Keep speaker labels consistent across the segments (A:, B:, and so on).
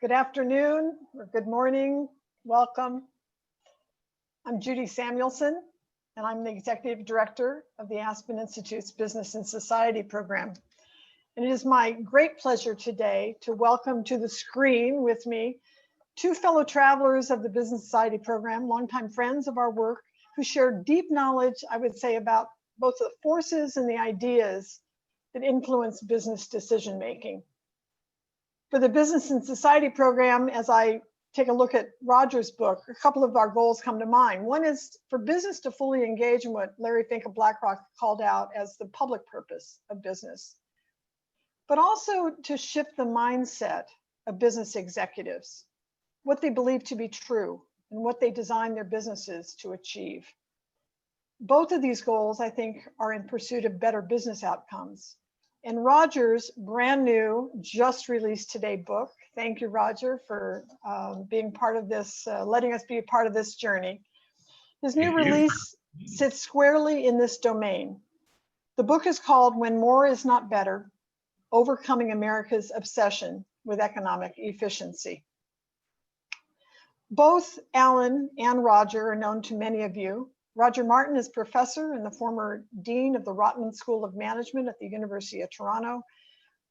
A: Good afternoon or good morning. Welcome. I'm Judy Samuelson, and I'm the Executive Director of the Aspen Institute's Business and Society program. And it is my great pleasure today to welcome to the screen with me two fellow travelers of the Business Society program, longtime friends of our work, who share deep knowledge, I would say, about both the forces and the ideas that influence business decision-making. For the Business and Society program, as I take a look at Roger's book, a couple of our goals come to mind. One is for business to fully engage in what Larry Fink of BlackRock called out as the public purpose of business, but also to shift the mindset of business executives, what they believe to be true and what they design their businesses to achieve. Both of these goals, I think, are in pursuit of better business outcomes. And Roger's brand new, just released today book, thank you, Roger, for being part of this, letting us be a part of this journey. His new release sits squarely in this domain. The book is called When More Is Not Better, Overcoming America's Obsession with Economic Efficiency. Both Alan and Roger are known to many of you. Roger Martin is professor and the former dean of the Rotman School of Management at the University of Toronto,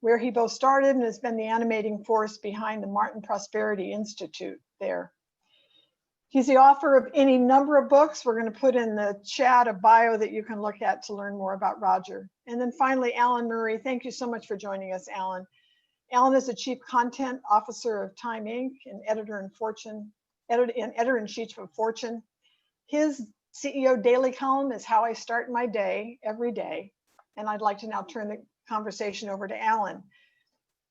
A: where he both started and has been the animating force behind the Martin Prosperity Institute there. He's the author of any number of books. We're going to put in the chat a bio that you can look at to learn more about Roger. And then finally, Alan Murray. Thank you so much for joining us, Alan. Alan is the Chief Content Officer of Time Inc. and editor-in-chief of Fortune. His CEO Daily Column is how I start my day every day. And I'd like to now turn the conversation over to Alan.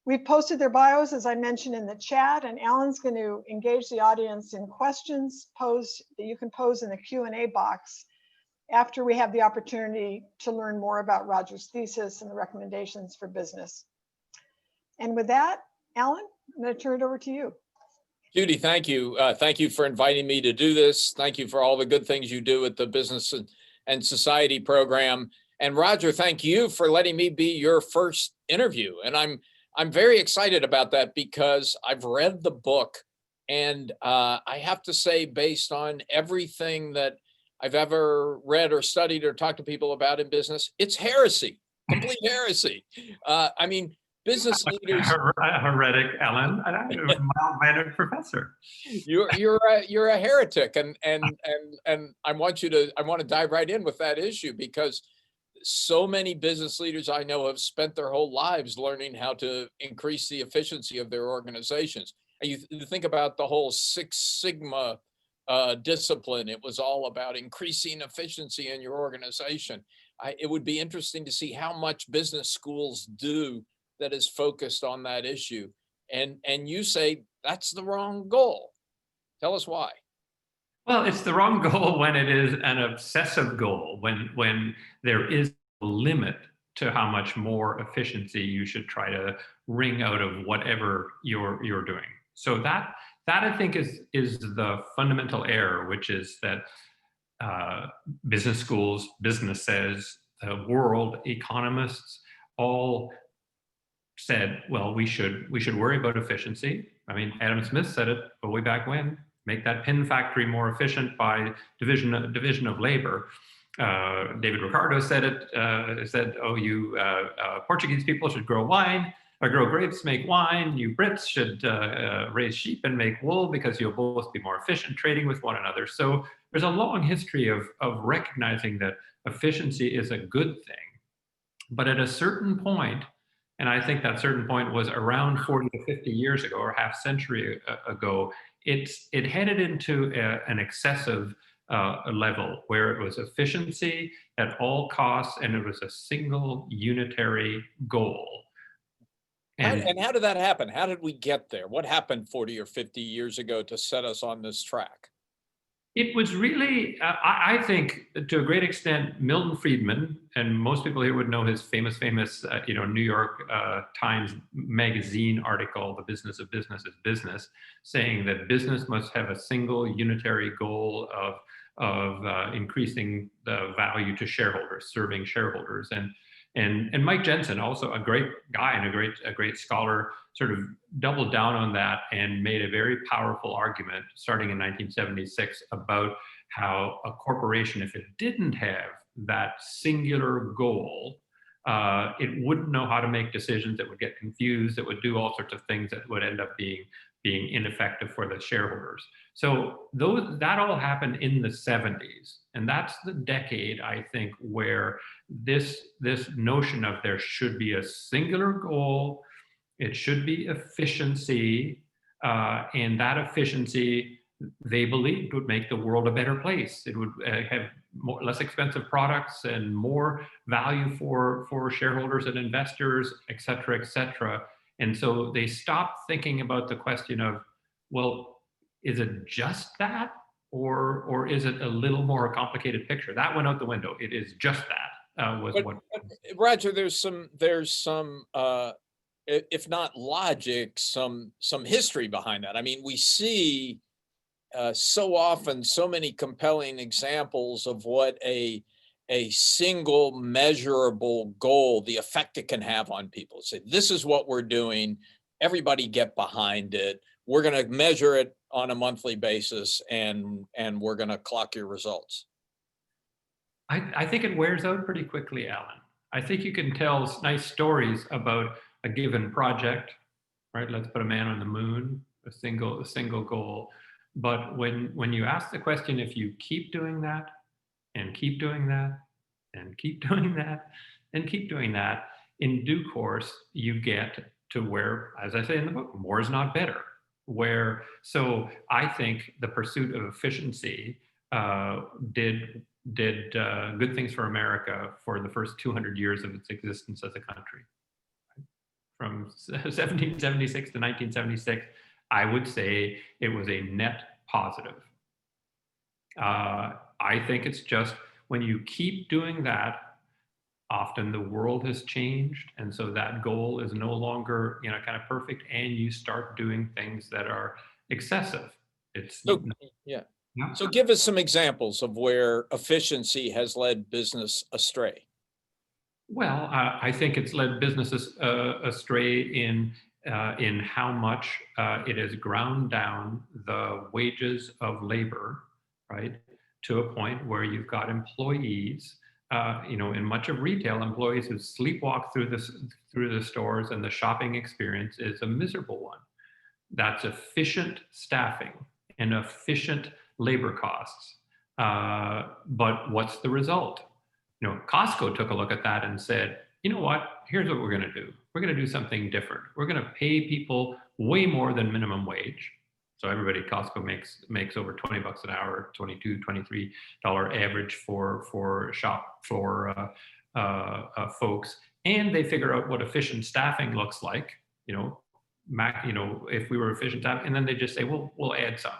A: We've posted their bios, as I mentioned, in the chat, and Alan's going to engage the audience in questions that you can pose in the Q&A box after we have the opportunity to learn more about Roger's thesis and the recommendations for business. And with that, Alan, I'm going to turn it over to you.
B: Judy, thank you. Thank you for inviting me to do this. Thank you for all the good things you do at the Business and Society program. And Roger, thank you for letting me be your first interview. And I'm very excited about that because I've read the book, and I have to say, based on everything that I've ever read or studied or talked to people about in business, it's heresy, complete heresy. I mean, business leaders.
C: Heretic, Alan. I'm a mild-mannered professor.
B: You're a heretic, and I want to dive right in with that issue, because so many business leaders I know have spent their whole lives learning how to increase the efficiency of their organizations. And you think about the whole Six Sigma discipline. It was all about increasing efficiency in your organization. It would be interesting to see how much business schools do that is focused on that issue. And you say that's the wrong goal. Tell us why.
C: Well, it's the wrong goal when it is an obsessive goal, when there is a limit to how much more efficiency you should try to wring out of whatever you're doing. So that I think is the fundamental error, which is that business schools, businesses, the world, economists all said, well, we should worry about efficiency. I mean, Adam Smith said it way back when. Make that pin factory more efficient by division of labor. David Ricardo said it. Said, oh, you Portuguese people should grow grapes, make wine. You Brits should raise sheep and make wool because you'll both be more efficient trading with one another. So there's a long history of recognizing that efficiency is a good thing, but at a certain point. And I think that certain point was around 40 to 50 years ago, or half century ago. It headed into an excessive level where it was efficiency at all costs, and it was a single unitary goal.
B: And how did that happen? How did we get there? What happened 40 or 50 years ago to set us on this track?
C: It was really, I think, to a great extent, Milton Friedman, and most people here would know his famous, New York Times Magazine article, "The Business of Business is Business," saying that business must have a single unitary goal of increasing the value to shareholders, serving shareholders. And Mike Jensen, also a great guy and a great scholar, sort of doubled down on that and made a very powerful argument starting in 1976 about how a corporation, if it didn't have that singular goal, it wouldn't know how to make decisions. It would get confused. It would do all sorts of things that would end up being ineffective for the shareholders. So that all happened in the 70s, and that's the decade, I think, where this notion of there should be a singular goal, it should be efficiency, and that efficiency, they believed, would make the world a better place. It would have less expensive products and more value for shareholders and investors, et cetera, et cetera. And so they stopped thinking about the question of, well, is it just that, or is it a little more complicated picture? That went out the window. It is just that.
B: But Roger, there's some if not logic, some history behind that. I mean, we see so often so many compelling examples of what a single measurable goal, the effect it can have on people. Say, this is what we're doing. Everybody get behind it. We're going to measure it on a monthly basis, and we're going to clock your results.
C: I think it wears out pretty quickly, Alan. I think you can tell nice stories about a given project, right? Let's put a man on the moon, a single goal. But when you ask the question, if you keep doing that and keep doing that and keep doing that and keep doing that, in due course, you get to where, as I say in the book, more is not better. So I think the pursuit of efficiency did good things for America for the first 200 years of its existence as a country. From 1776 to 1976, I would say it was a net positive. I think it's just when you keep doing that, often the world has changed, and so that goal is no longer, kind of perfect, and you start doing things that are excessive.
B: Yeah. So give us some examples of where efficiency has led business astray.
C: Well, I think it's led businesses astray in how much it has ground down the wages of labor, right, to a point where you've got employees, in much of retail, employees who sleepwalk through the stores, and the shopping experience is a miserable one. That's efficient staffing and efficient labor costs. But what's the result? Costco took a look at that and said, you know what, here's what we're going to do. We're going to do something different. We're going to pay people way more than minimum wage. So everybody at Costco makes over $20 an hour, $22, $23 average for shop floor folks. And they figure out what efficient staffing looks like, if we were efficient staffing, and then they just say, well, we'll add some.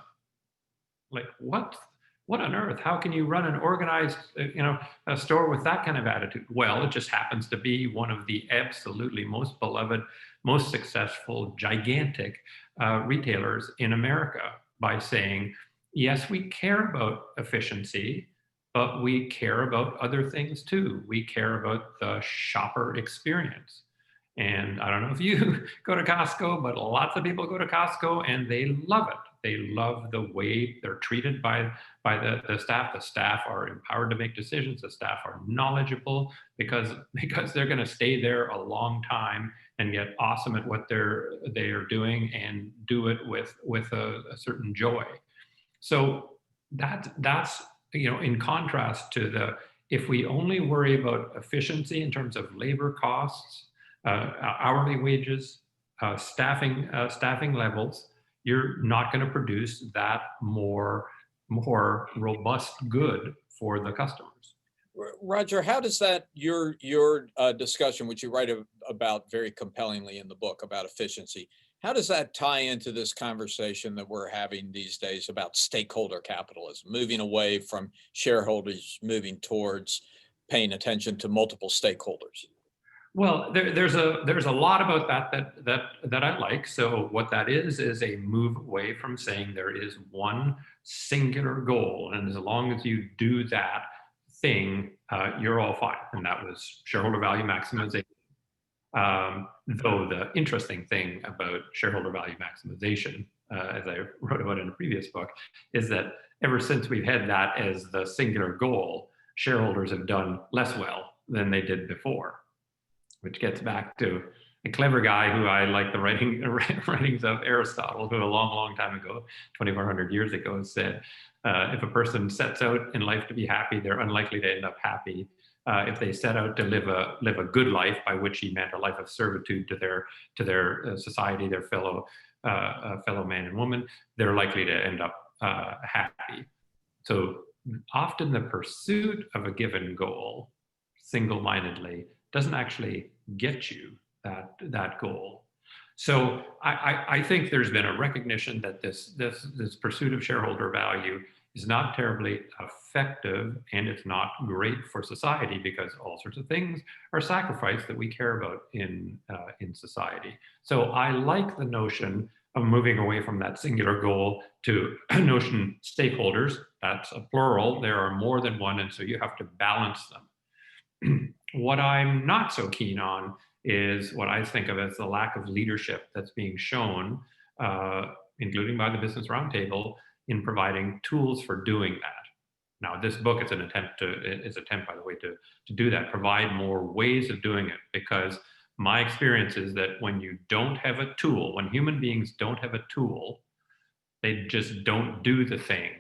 C: Like, what on earth? How can you run an organized, a store with that kind of attitude? Well, it just happens to be one of the absolutely most beloved, most successful, gigantic retailers in America, by saying, yes, we care about efficiency, but we care about other things too. We care about the shopper experience. And I don't know if you go to Costco, but lots of people go to Costco and they love it. They love the way they're treated by the staff. The staff are empowered to make decisions. The staff are knowledgeable because they're going to stay there a long time and get awesome at what they are doing, and do it with a certain joy. So that's in contrast to if we only worry about efficiency in terms of labor costs, hourly wages, staffing levels, you're not going to produce that more robust good for the customers.
B: Roger, how does that your discussion, which you write about very compellingly in the book about efficiency, how does that tie into this conversation that we're having these days about stakeholder capitalism, moving away from shareholders, moving towards paying attention to multiple stakeholders?
C: Well, there's a lot about that I like. So what that is a move away from saying there is one singular goal, and as long as you do that, thing, you're all fine. And that was shareholder value maximization. Though the interesting thing about shareholder value maximization, as I wrote about in a previous book, is that ever since we've had that as the singular goal, shareholders have done less well than they did before, which gets back to a clever guy who I like the writings of Aristotle, who a long, long time ago, 2,400 years ago, said, if a person sets out in life to be happy, they're unlikely to end up happy. If they set out to live a good life, by which he meant a life of servitude to their society, their fellow man and woman, they're likely to end up happy. So often the pursuit of a given goal, single-mindedly, doesn't actually get you that goal. So I think there's been a recognition that this pursuit of shareholder value is not terribly effective, and it's not great for society, because all sorts of things are sacrificed that we care about in society. So I like the notion of moving away from that singular goal to a notion stakeholders. That's a plural. There are more than one, and so you have to balance them. What I'm not so keen on is what I think of as the lack of leadership that's being shown, including by the Business Roundtable, in providing tools for doing that. Now, this book is an attempt, by the way, to do that, provide more ways of doing it, because my experience is that when you don't have a tool, when human beings don't have a tool, they just don't do the thing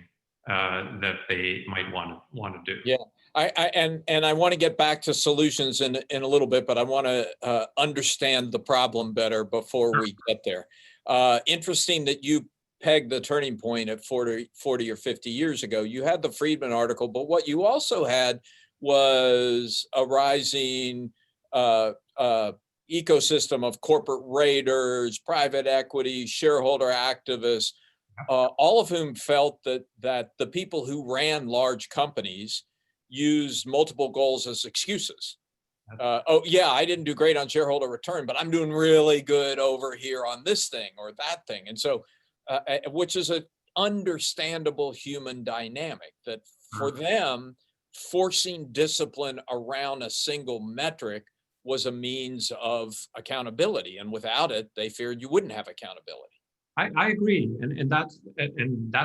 C: that they might want to do.
B: Yeah, I want to get back to solutions in a little bit, but I want to understand the problem better before we get there. Interesting that you pegged the turning point at 40 or 50 years ago. You had the Friedman article, but what you also had was a rising ecosystem of corporate raiders, private equity, shareholder activists, all of whom felt that the people who ran large companies used multiple goals as excuses. Oh yeah, I didn't do great on shareholder return, but I'm doing really good over here on this thing or that thing. And so, which is an understandable human dynamic, that for them, forcing discipline around a single metric was a means of accountability. And without it, they feared you wouldn't have accountability.
C: I agree, and that's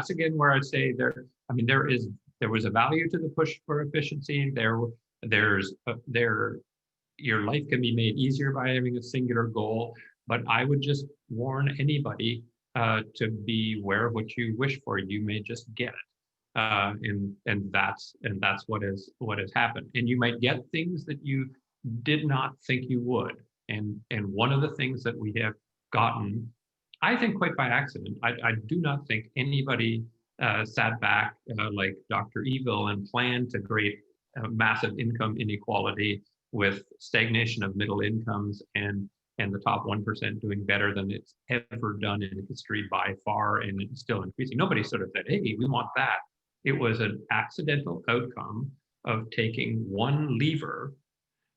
C: again where I'd say there was a value to the push for efficiency. Your life can be made easier by having a singular goal, but I would just warn anybody to be aware of what you wish for. You may just get it, and that's what has happened. And you might get things that you did not think you would. And one of the things that we have gotten, I think quite by accident, I do not think anybody sat back like Dr. Evil and planned to create massive income inequality with stagnation of middle incomes and the top 1% doing better than it's ever done in history by far, and it's still increasing. Nobody sort of said, hey, we want that. It was an accidental outcome of taking one lever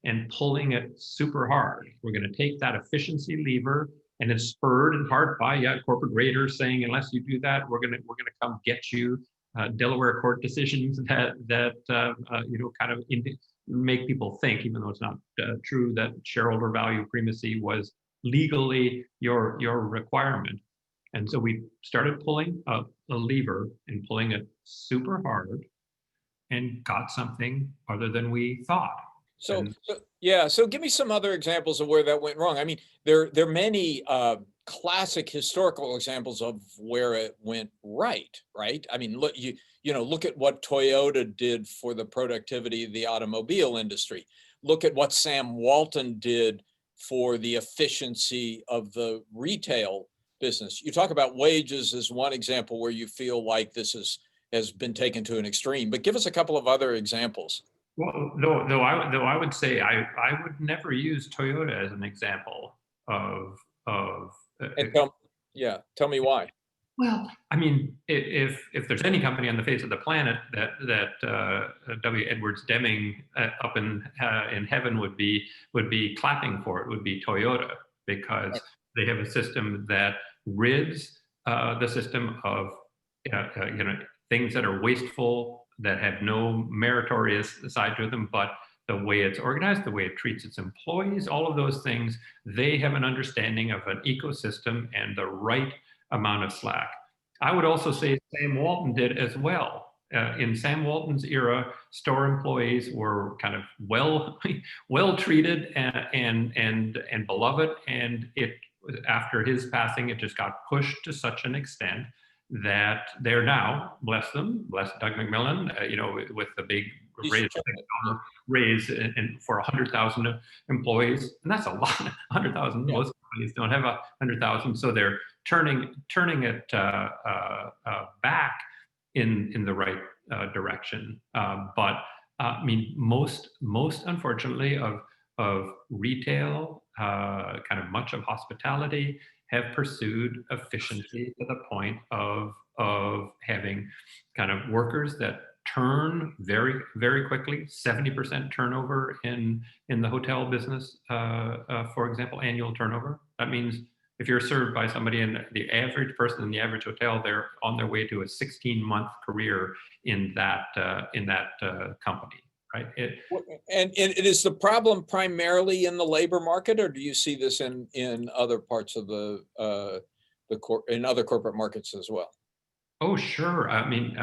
C: and pulling it super hard. We're going to take that efficiency lever, and it's spurred in part by corporate raiders saying, unless you do that, we're going to come get you. Delaware court decisions that kind of make people think, even though it's not true, that shareholder value primacy was legally your requirement. And so we started pulling a lever and pulling it super hard, and got something other than we thought.
B: So give me some other examples of where that went wrong. I mean, there are many classic historical examples of where it went right. I mean, look at what Toyota did for the productivity of the automobile industry. Look at what Sam Walton did for the efficiency of the retail business. You talk about wages as one example where you feel like this has been taken to an extreme, but give us a couple of other examples.
C: Well, though I would say I would never use Toyota as an example of.
B: And tell me why.
C: Well, I mean, if there's any company on the face of the planet that W. Edwards Deming up in heaven would be clapping for, it would be Toyota, because they have a system that rids the system of things that are wasteful, that have no meritorious side to them, but the way it's organized, the way it treats its employees, all of those things, they have an understanding of an ecosystem and the right amount of slack. I would also say Sam Walton did as well. In Sam Walton's era, store employees were kind of well treated and beloved, and it after his passing, it just got pushed to such an extent that they're now, bless them, bless Doug McMillan, with the big raise and for 100,000 employees, and that's a lot. 100,000. Yeah. Most companies don't have 100,000, so they're turning it back in the right direction. But I mean, most unfortunately of retail, kind of much of hospitality, have pursued efficiency to the point of having kind of workers that turn very, very quickly. 70% turnover in the hotel business, for example, annual turnover. That means if you're served by somebody, in the average person in the average hotel, they're on their way to a 16-month career in that company, right?
B: And it is the problem primarily in the labor market, or do you see this in other parts of in other corporate markets as well?
C: Oh, sure. I mean,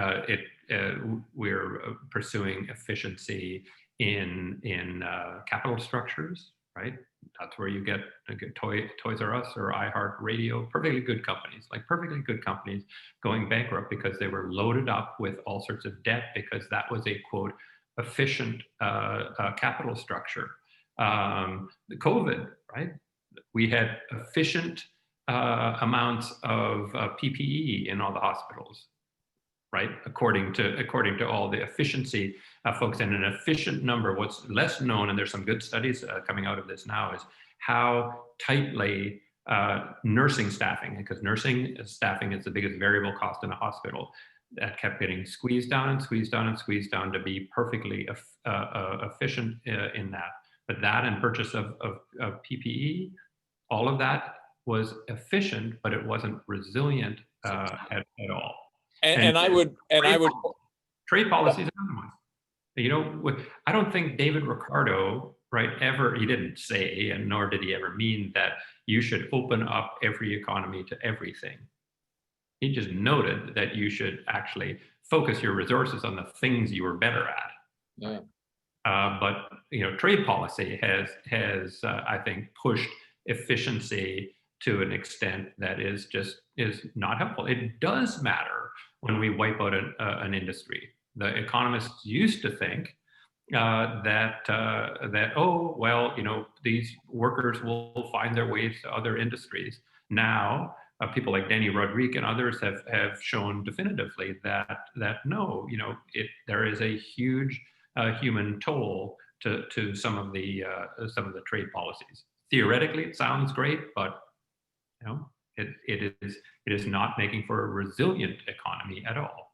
C: we're pursuing efficiency in capital structures, right? That's where you get Toys R Us or iHeartRadio, perfectly good companies going bankrupt because they were loaded up with all sorts of debt because that was a, quote, efficient capital structure. The COVID, right? We had efficient amounts of PPE in all the hospitals, right? According to all the efficiency folks, and an efficient number. What's less known, and there's some good studies coming out of this now, is how tightly nursing staffing, because nursing staffing is the biggest variable cost in a hospital, that kept getting squeezed down and squeezed down and squeezed down to be perfectly efficient in that. But that and purchase of PPE, all of that was efficient, but it wasn't resilient at all.
B: And I would
C: trade policies are another one. You know, I don't think David Ricardo, right, he didn't say, and nor did he ever mean that you should open up every economy to everything. He just noted that you should actually focus your resources on the things you were better at.
B: Yeah.
C: But trade policy has I think pushed efficiency to an extent that is not helpful. It does matter when we wipe out an industry. The economists used to think that oh well, these workers will find their ways to other industries. Now people like Denny Rodrigue and others have shown definitively that no, there is a huge human toll to some of the trade policies. Theoretically, it sounds great, but it is not making for a resilient economy at all.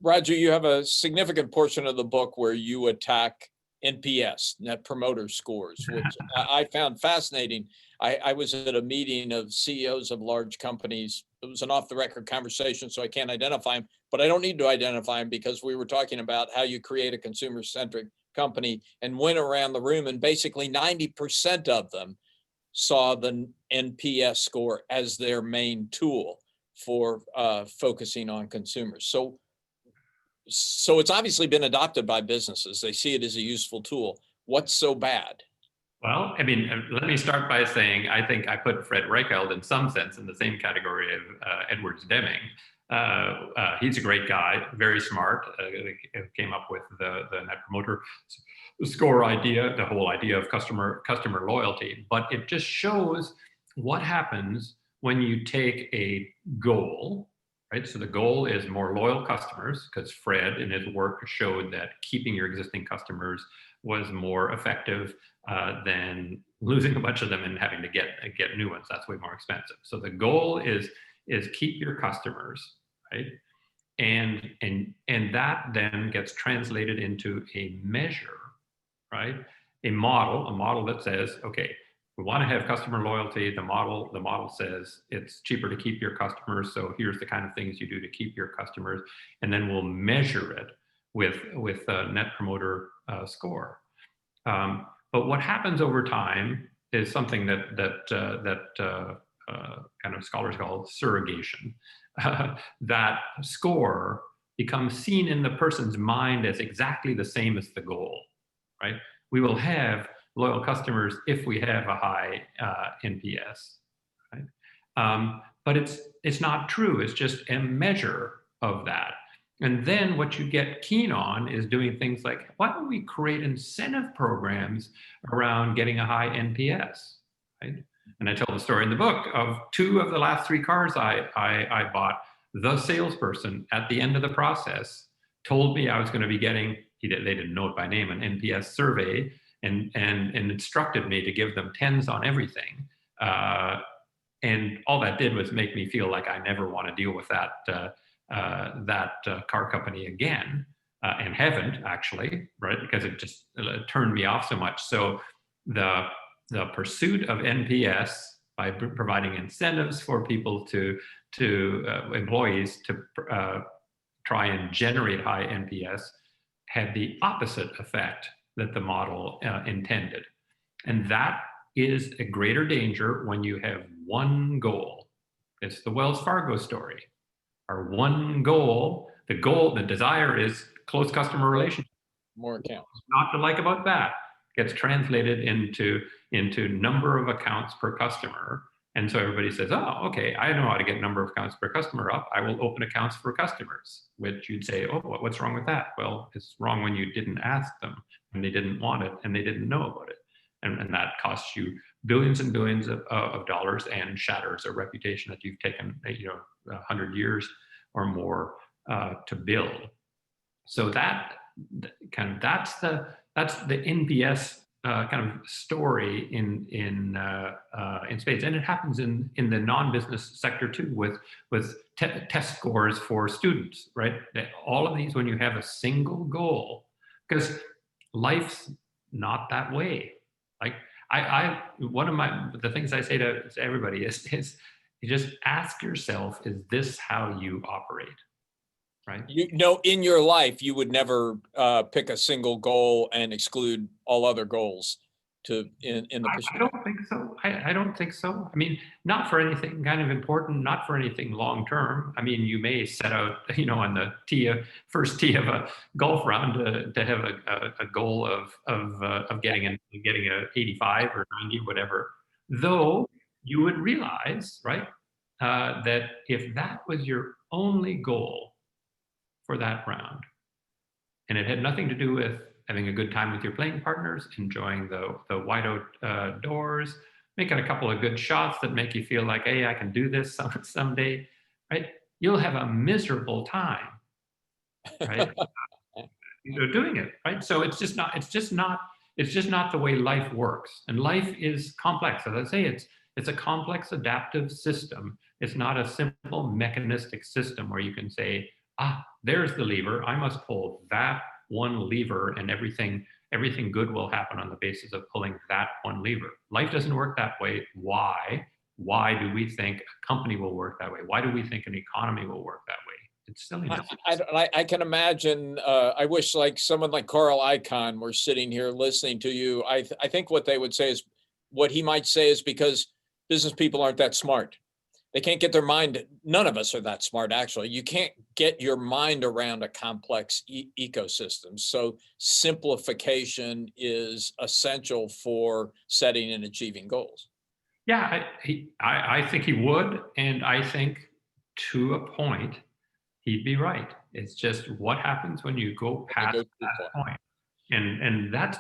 B: Roger, you have a significant portion of the book where you attack NPS, Net Promoter Scores, which I found fascinating. I was at a meeting of CEOs of large companies. It was an off-the-record conversation, so I can't identify them, but I don't need to identify them because we were talking about how you create a consumer-centric company, and went around the room, and basically 90% of them saw the NPS score as their main tool for focusing on consumers. So it's obviously been adopted by businesses. They see it as a useful tool. What's so bad?
C: Well, I mean, let me start by saying I think I put Fred Reichheld in some sense in the same category of Edwards Deming. He's a great guy, very smart, came up with the Net Promoter Score idea, the whole idea of customer loyalty. But it just shows what happens when you take a goal, right? So the goal is more loyal customers, because Fred in his work showed that keeping your existing customers was more effective than losing a bunch of them and having to get new ones. That's way more expensive. So the goal is keep your customers, right? And that then gets translated into a measure, right? A model that says, okay, we want to have customer loyalty. The model says it's cheaper to keep your customers. So here's the kind of things you do to keep your customers. And then we'll measure it with a net promoter score. But what happens over time is something that kind of scholars call surrogation. That score becomes seen in the person's mind as exactly the same as the goal, right? We will have loyal customers if we have a high NPS, right? But it's not true. It's just a measure of that. And then what you get keen on is doing things like, why don't we create incentive programs around getting a high NPS, right? And I tell the story in the book of 2 of the last 3 cars I bought. The salesperson at the end of the process told me I was going to be getting, they didn't know it by name, an NPS survey, and instructed me to give them 10s on everything. And all that did was make me feel like I never want to deal with that car company again, and haven't actually, right? Because it just turned me off so much. So the pursuit of NPS by providing incentives for people to employees to try and generate high NPS had the opposite effect that the model intended. And that is a greater danger when you have one goal. It's the Wells Fargo story. Our one goal, the desire is close customer relationship.
B: More accounts.
C: Not to like about that gets translated into number of accounts per customer. And so everybody says, oh, okay, I know how to get number of accounts per customer up. I will open accounts for customers, which you'd say, oh, what's wrong with that? Well, it's wrong when you didn't ask them and they didn't want it and they didn't know about it. And that costs you billions and billions of dollars and shatters a reputation that you've taken 100 years or more to build. So that's the NPS kind of story in spades, and it happens in the non-business sector too, with test scores for students, right? All of these, when you have a single goal, because life's not that way. Like one of the things I say to everybody is you just ask yourself, is this how you operate? Right?
B: In your life, you would never pick a single goal and exclude all other goals in the pursuit.
C: I don't think so. I don't think so. I mean, not for anything kind of important, not for anything long term. I mean, you may set out, on the first tee of a golf round to have a goal of getting a 85 or 90, whatever. Though you would realize, right, that if that was your only goal for that round, and it had nothing to do with having a good time with your playing partners, enjoying the wide out doors, making a couple of good shots that make you feel like, hey, I can do this someday, right? You'll have a miserable time, right? Doing it, right? So it's just not the way life works. And life is complex. As I say, it's a complex adaptive system. It's not a simple mechanistic system where you can say, there's the lever, I must pull that one lever and everything good will happen on the basis of pulling that one lever. Life doesn't work that way. Why? Why do we think a company will work that way? Why do we think an economy will work that way? It's silliness.
B: I can imagine, I wish like someone like Carl Icahn were sitting here listening to you. I think what he might say is because business people aren't that smart. They can't get their mind, none of us are that smart, actually. You can't get your mind around a complex ecosystem. So simplification is essential for setting and achieving goals.
C: Yeah, I think he would. And I think to a point, he'd be right. It's just what happens when you go past that point. And that's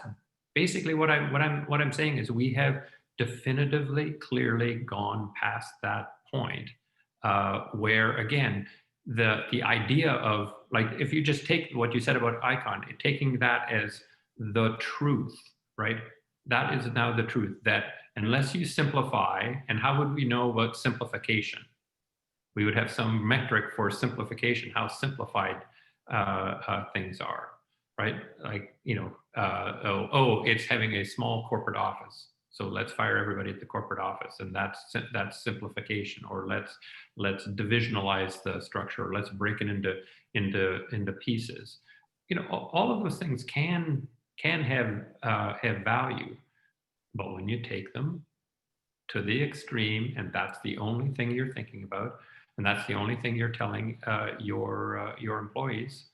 C: basically what I'm saying is we have definitively, clearly gone past that point where, again, the idea of, like, if you just take what you said about Icahn, taking that as the truth, right? That is now the truth, that unless you simplify, and how would we know about simplification? We would have some metric for simplification, how simplified things are, right? Like, it's having a small corporate office. So let's fire everybody at the corporate office, and that's simplification. Or let's divisionalize the structure. Let's break it into pieces. all of those things can have value, but when you take them to the extreme, and that's the only thing you're thinking about, and that's the only thing you're telling your employees,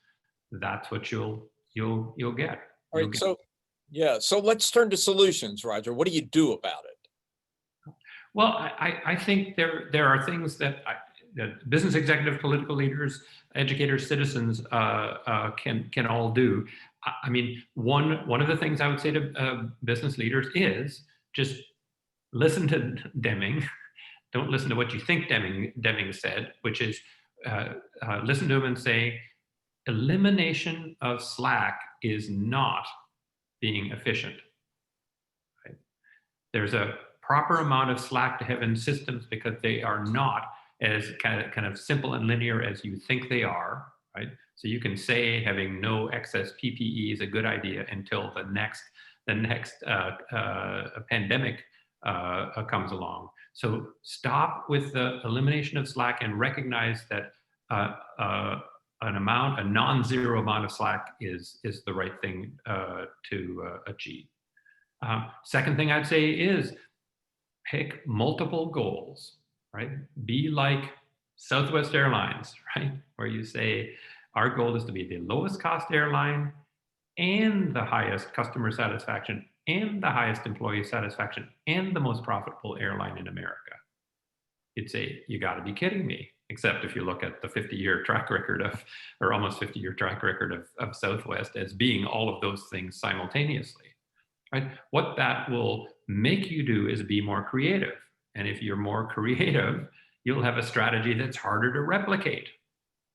C: that's what you'll get.
B: All right. So, yeah. So let's turn to solutions, Roger. What do you do about it?
C: Well, I think there are things that business executives, political leaders, educators, citizens can all do. I mean, one of the things I would say to business leaders is just listen to Deming. Don't listen to what you think Deming said, which is listen to him and say, elimination of slack is not being efficient. Right? There's a proper amount of slack to have in systems because they are not as kind of simple and linear as you think they are. Right? So you can say having no excess PPE is a good idea until the next pandemic comes along. So stop with the elimination of slack and recognize that a non-zero amount of slack is the right thing to achieve. Second thing I'd say is pick multiple goals, right? Be like Southwest Airlines, right? Where you say, our goal is to be the lowest cost airline and the highest customer satisfaction and the highest employee satisfaction and the most profitable airline in America. You'd say, you got to be kidding me. Except if you look at the 50-year track record or almost 50-year track record of Southwest as being all of those things simultaneously, right? What that will make you do is be more creative. And if you're more creative, you'll have a strategy that's harder to replicate,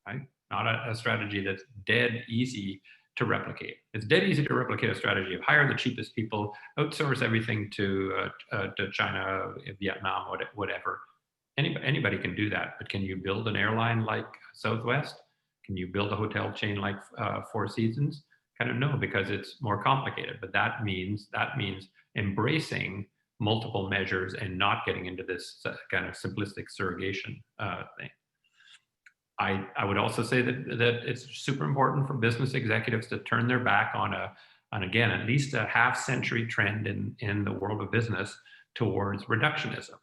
C: right? Not a strategy that's dead easy to replicate. It's dead easy to replicate a strategy of hire the cheapest people, outsource everything to China, Vietnam, whatever. Anybody can do that, but can you build an airline like Southwest? Can you build a hotel chain like Four Seasons? Kind of no, because it's more complicated. But that means embracing multiple measures and not getting into this kind of simplistic surrogation thing. I would also say that it's super important for business executives to turn their back on again, at least a half-century trend in the world of business towards reductionism,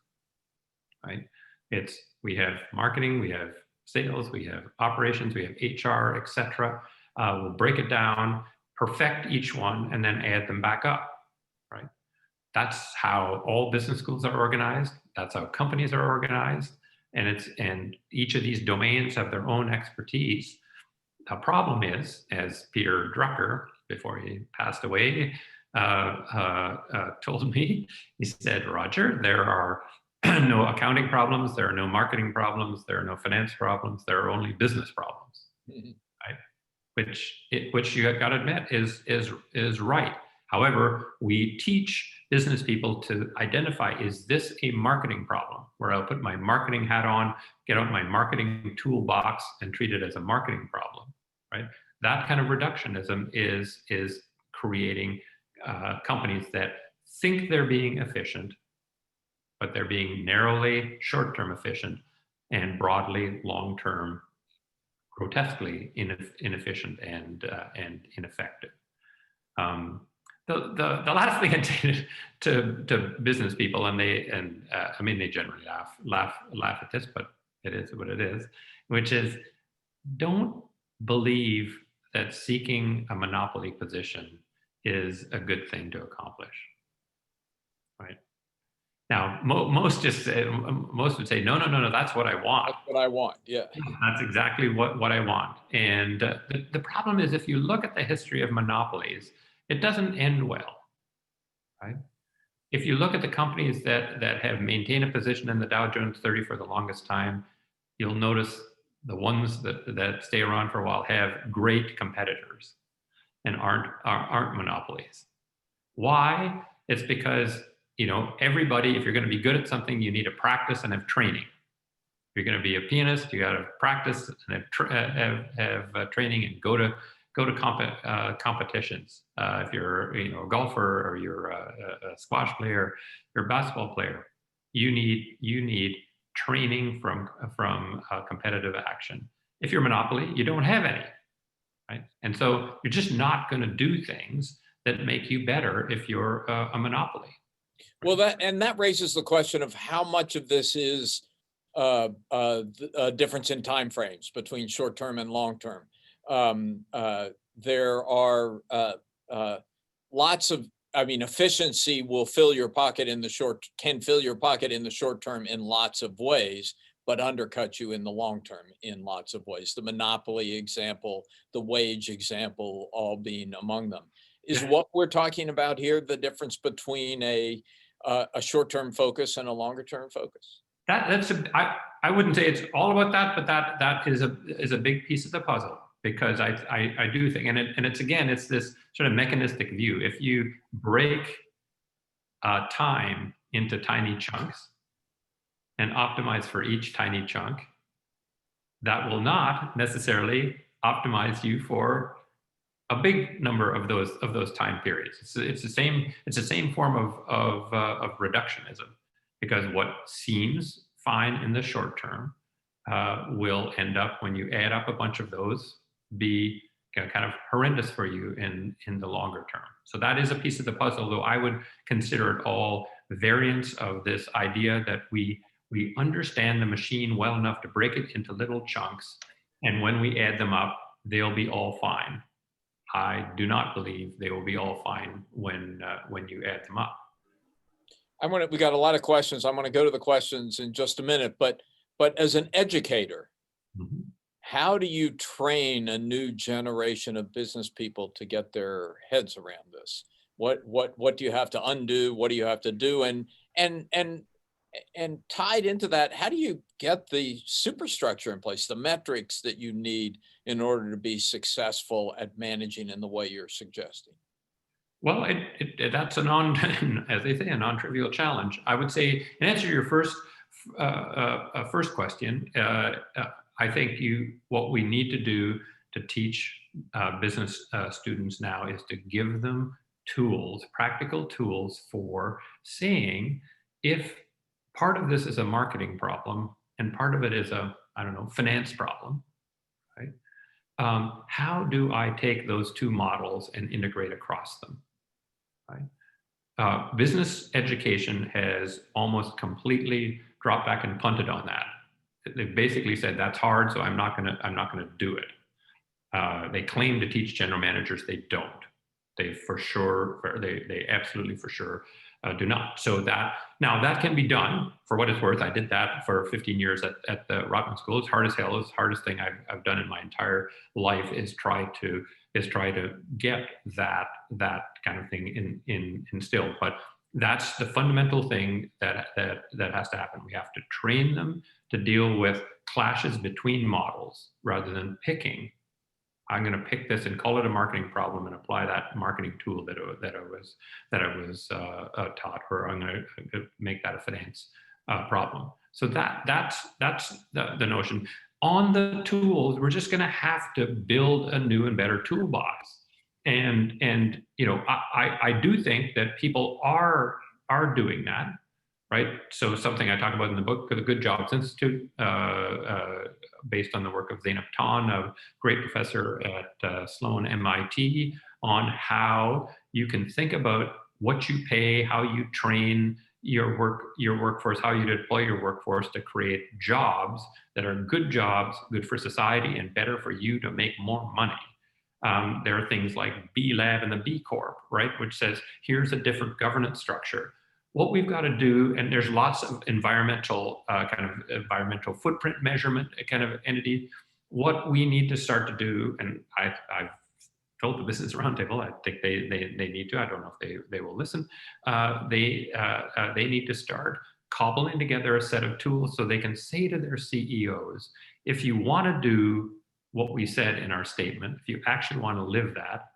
C: right? We have marketing, we have sales, we have operations, we have HR, etc. We'll break it down, perfect each one, and then add them back up, right? That's how all business schools are organized. That's how companies are organized. And each of these domains have their own expertise. The problem is, as Peter Drucker, before he passed away, told me, he said, Roger, there are no accounting problems, there are no marketing problems, there are no finance problems, there are only business problems, right? Which you got to admit is right. However, we teach business people to identify, is this a marketing problem? Where I'll put my marketing hat on, get out my marketing toolbox and treat it as a marketing problem, right? That kind of reductionism is creating companies that think they're being efficient, but they're being narrowly short-term efficient and broadly long-term grotesquely inefficient and ineffective. The last thing I'd say to business people, I mean they generally laugh at this, but it is what it is, which is don't believe that seeking a monopoly position is a good thing to accomplish, right? Now, most would say, no, that's what I want.
B: That's what I want, yeah.
C: That's exactly what I want. And the problem is, if you look at the history of monopolies, it doesn't end well, right? If you look at the companies that have maintained a position in the Dow Jones 30 for the longest time, you'll notice the ones that stay around for a while have great competitors and aren't monopolies. Why? It's because, everybody, if you're going to be good at something, you need to practice and have training. If you're going to be a pianist, you got to practice and have training and go to competitions. If you're a golfer or you're a squash player, you're a basketball player, you need training from competitive action. If you're a monopoly, you don't have any. right? And so you're just not going to do things that make you better if you're a monopoly.
B: Well, that raises the question of how much of this is a difference in timeframes between short term and long term. There are lots of, I mean, efficiency will fill your pocket in the short, can fill your pocket in the short term in lots of ways, but undercut you in the long term in lots of ways. The monopoly example, the wage example, all being among them. Is
C: Yeah.
B: what we're talking about here the difference between a short-term focus and a longer-term focus?
C: I wouldn't say it's all about that, but that is a big piece of the puzzle, because I do think, and it's this sort of mechanistic view. If you break time into tiny chunks and optimize for each tiny chunk, that will not necessarily optimize you for a big number of those time periods. It's the same form of reductionism, because what seems fine in the short term will end up, when you add up a bunch of those, be kind of horrendous for you in the longer term. So that is a piece of the puzzle, though I would consider it all variants of this idea that we understand the machine well enough to break it into little chunks, and when we add them up, they'll be all fine. I do not believe they will be all fine when you add them up.
B: We got a lot of questions. I'm going to go to the questions in just a minute, but as an educator,
C: Mhm.
B: how do you train a new generation of business people to get their heads around this? What do you have to undo? What do you have to do? And tied into that, how do you get the superstructure in place, the metrics that you need in order to be successful at managing in the way you're suggesting?
C: Well, that's as they say, a non-trivial challenge. I would say, in answer to your first question, I think what we need to do to teach business students now is to give them tools, practical tools for seeing if part of this is a marketing problem and part of it is a, I don't know, finance problem, right? How do I take those two models and integrate across them, right? Business education has almost completely dropped back and punted on that. They basically said that's hard, so I'm not gonna do it. They claim to teach general managers, they don't. They absolutely for sure do not. So that can be done, for what it's worth. I did that for 15 years at the Rotman School. It's hard as hell. It's the hardest thing I've done in my entire life is try to get that kind of thing instilled. But that's the fundamental thing that has to happen. We have to train them to deal with clashes between models rather than picking. I'm going to pick this and call it a marketing problem and apply that marketing tool that I was taught, or I'm going to make that a finance problem. So that's the notion. On the tools, we're just going to have to build a new and better toolbox. And I do think that people are doing that. Right. So something I talk about in the book, the Good Jobs Institute, based on the work of Zeynep Ton, a great professor at Sloan MIT, on how you can think about what you pay, how you train your workforce, how you deploy your workforce to create jobs that are good for society, and better for you to make more money. There are things like B Lab and the B Corp, right, which says here's a different governance structure. What we've got to do, and there's lots of environmental footprint measurement kind of entity. What we need to start to do, and I've told the Business Roundtable, I think they need to. I don't know if they will listen. They need to start cobbling together a set of tools so they can say to their CEOs, if you want to do what we said in our statement, if you actually want to live that,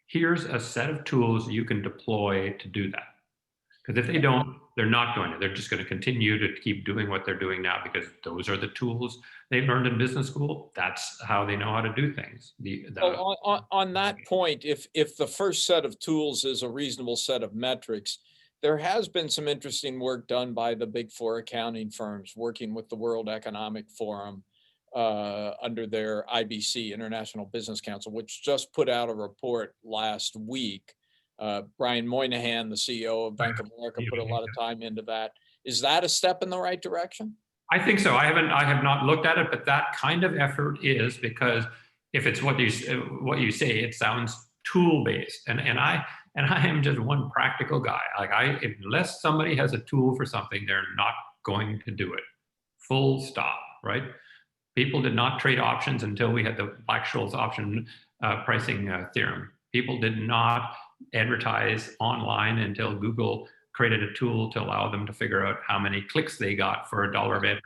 C: here's a set of tools you can deploy to do that. Because if they don't, they're not going to. They're just going to continue to keep doing what they're doing now, because those are the tools they learned in business school. That's how they know how to do things.
B: On that point, if the first set of tools is a reasonable set of metrics, there has been some interesting work done by the big four accounting firms working with the World Economic Forum under their IBC, International Business Council, which just put out a report last week. Brian Moynihan, the CEO of Bank of America, put a lot of time into that. Is that a step in the right direction?
C: I think so. I have not looked at it, but that kind of effort is, because if it's what you say, it sounds tool based, and I am just one practical guy. Like, unless somebody has a tool for something, they're not going to do it. Full stop. Right? People did not trade options until we had the Black-Scholes option pricing theorem. People did not advertise online until Google created a tool to allow them to figure out how many clicks they got for $1 of advertising.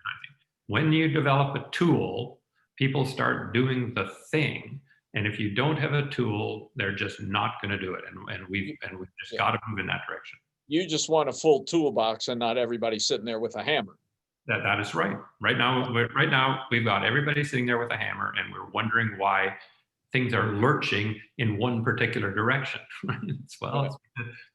C: When you develop a tool, people start doing the thing. And if you don't have a tool, they're just not going to do it. And we've just got to move in that direction.
B: You just want a full toolbox and not everybody sitting there with a hammer.
C: That is right. Right now, we've got everybody sitting there with a hammer, and we're wondering why things are lurching in one particular direction. Well,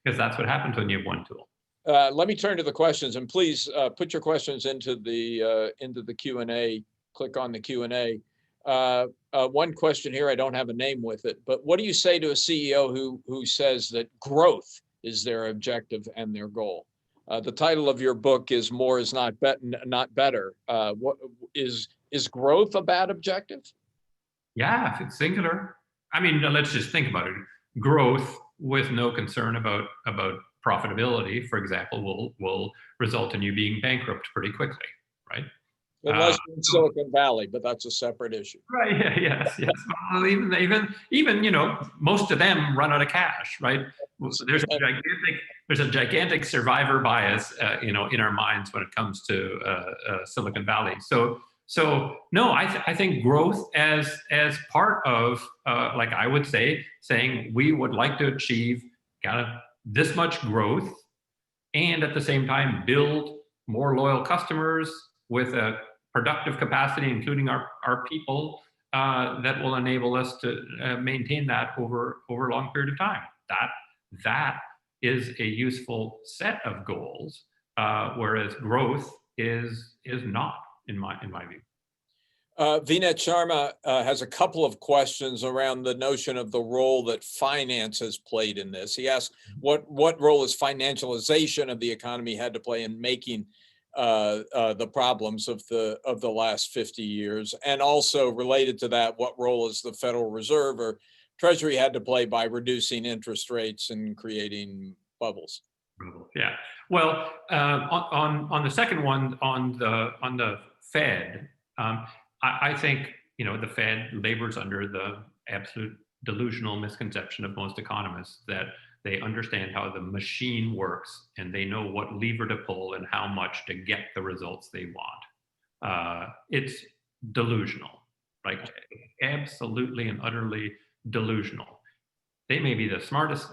C: because that's what happens when you have one tool.
B: Let me turn to the questions, and please put your questions into the Q&A. Click on the Q&A. One question here, I don't have a name with it, but what do you say to a CEO who says that growth is their objective and their goal? The title of your book is "More is Not Better." What is growth a bad objective?
C: Yeah, if it's singular. I mean, let's just think about it. Growth with no concern about profitability, for example, will result in you being bankrupt pretty quickly, right?
B: Unless you're in Silicon Valley, but that's a separate issue.
C: Right. Yeah, yes. Well, even most of them run out of cash, right? There's a gigantic survivor bias, in our minds when it comes to Silicon Valley. So no, I think growth as part of, like I would say, saying we would like to achieve kind of this much growth, and at the same time build more loyal customers with a productive capacity, including our people, that will enable us to maintain that over a long period of time. That is a useful set of goals, whereas growth is not, in my view.
B: Vinet Sharma has a couple of questions around the notion of the role that finance has played in this. He asks, what role has financialization of the economy had to play in making the problems of the last 50 years? And also related to that, what role has the Federal Reserve or Treasury had to play by reducing interest rates and creating bubbles?
C: Yeah. Well, on the second one, on the Fed, I think the Fed labors under the absolute delusional misconception of most economists that they understand how the machine works and they know what lever to pull and how much to get the results they want. It's delusional, like absolutely and utterly delusional. They may be the smartest,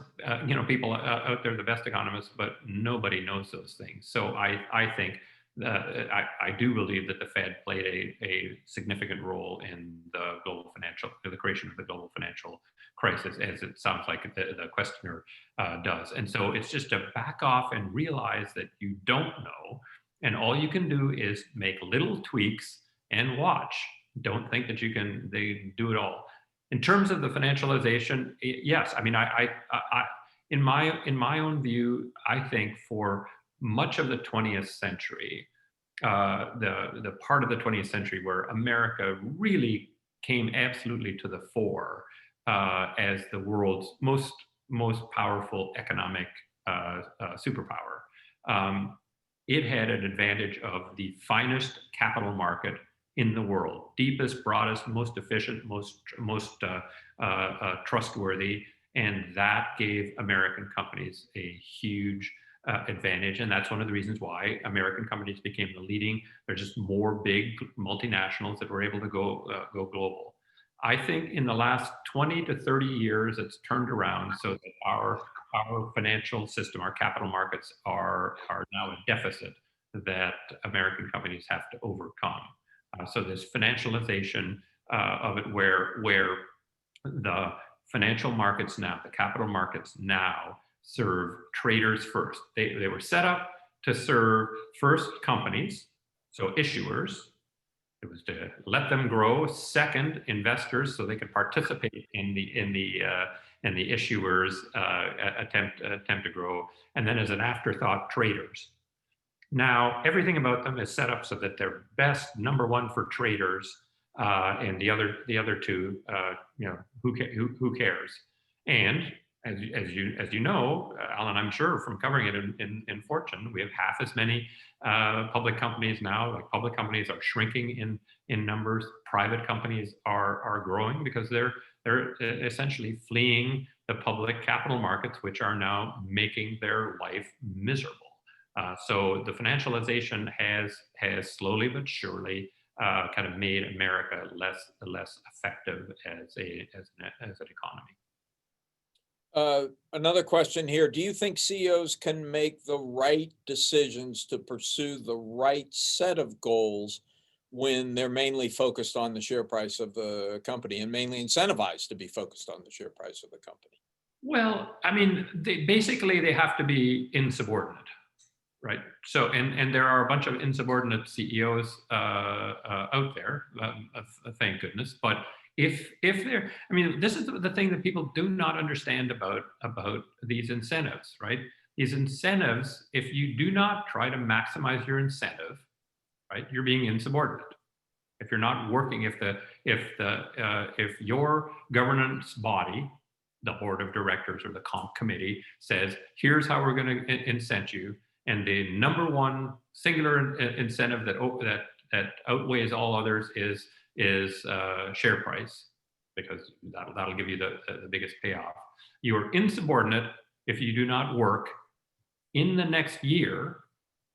C: people out there, the best economists, but nobody knows those things. So I think I do believe that the Fed played a significant role in the creation of the global financial crisis, as it sounds like the questioner does. And so it's just to back off and realize that you don't know, and all you can do is make little tweaks and watch. Don't think that they do it all. In terms of the financialization, yes. I mean, I in my own view, I think for much of the 20th century, the part of the 20th century where America really came absolutely to the fore as the world's most powerful economic superpower. It had an advantage of the finest capital market in the world, deepest, broadest, most efficient, most trustworthy, and that gave American companies a huge advantage. And that's one of the reasons why American companies became the leading. There's just more big multinationals that were able to go global. I think in the last 20 to 30 years, it's turned around so that our financial system, our capital markets are now a deficit that American companies have to overcome. So this financialization of it, where the financial markets now, the capital markets now serve traders first. They were set up to serve first companies, so issuers, It was to let them grow. Second, investors, so they could participate in the issuers' attempt to grow. And then, as an afterthought, traders. Now, everything about them is set up so that they're best, number one, for traders, and the other two, who cares? And as you know, Alan, I'm sure from covering it in Fortune, we have half as many public companies now. Like, public companies are shrinking in numbers. Private companies are growing because they're essentially fleeing the public capital markets, which are now making their life miserable. So the financialization has slowly but surely kind of made America less effective as an economy.
B: Another question here. Do you think CEOs can make the right decisions to pursue the right set of goals when they're mainly focused on the share price of the company and mainly incentivized to be focused on the share price of the company?
C: Well, I mean, they have to be insubordinate, right? So, and there are a bunch of insubordinate CEOs out there, thank goodness. But if they're, I mean, this is the thing that people do not understand about these incentives, right? These incentives, if you do not try to maximize your incentive, right, you're being insubordinate. If you're not working, if your governance body, the board of directors or the comp committee, says, here's how we're going to incent you, and the number one singular incentive that outweighs all others is share price, because that'll give you the biggest payoff. You are insubordinate if you do not work in the next year,